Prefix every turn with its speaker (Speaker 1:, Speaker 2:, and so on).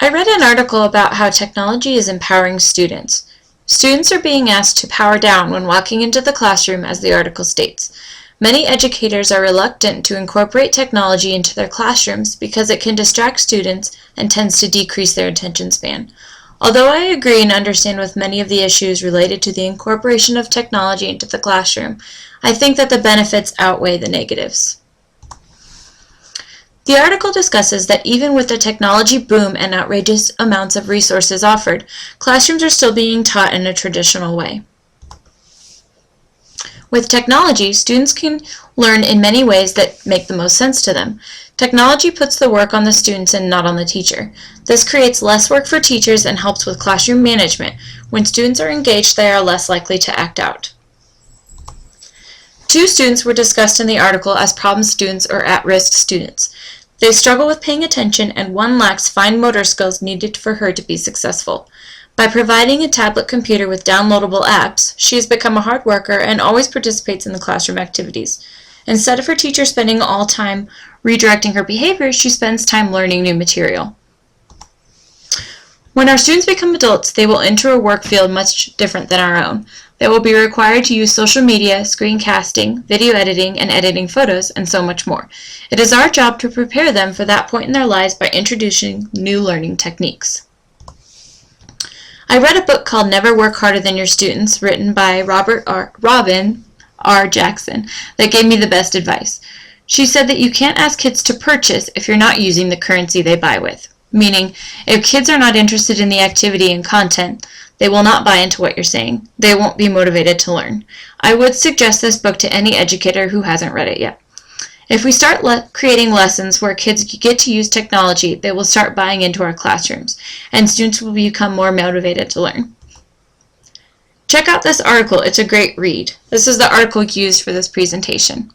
Speaker 1: I read an article about how technology is empowering students. Students are being asked to power down when walking into the classroom, as the article states. Many educators are reluctant to incorporate technology into their classrooms because it can distract students and tends to decrease their attention span. Although I agree and understand with many of the issues related to the incorporation of technology into the classroom, I think that the benefits outweigh the negatives. The article discusses that even with the technology boom and outrageous amounts of resources offered, classrooms are still being taught in a traditional way. With technology, students can learn in many ways that make the most sense to them. Technology puts the work on the students and not on the teacher. This creates less work for teachers and helps with classroom management. When students are engaged, they are less likely to act out. 2 students were discussed in the article as problem students or at-risk students. They struggle with paying attention, and one lacks fine motor skills needed for her to be successful. By providing a tablet computer with downloadable apps, she has become a hard worker and always participates in the classroom activities. Instead of her teacher spending all time redirecting her behavior, she spends time learning new material. When our students become adults, they will enter a work field much different than our own. They will be required to use social media, screencasting, video editing, and editing photos, and so much more. It is our job to prepare them for that point in their lives by introducing new learning techniques. I read a book called Never Work Harder Than Your Students, written by Robin R. Jackson, that gave me the best advice. She said that you can't ask kids to purchase if you're not using the currency they buy with. Meaning, if kids are not interested in the activity and content, they will not buy into what you're saying. They won't be motivated to learn. I would suggest this book to any educator who hasn't read it yet. If we start creating lessons where kids get to use technology, they will start buying into our classrooms, and students will become more motivated to learn. Check out this article. It's a great read. This is the article used for this presentation.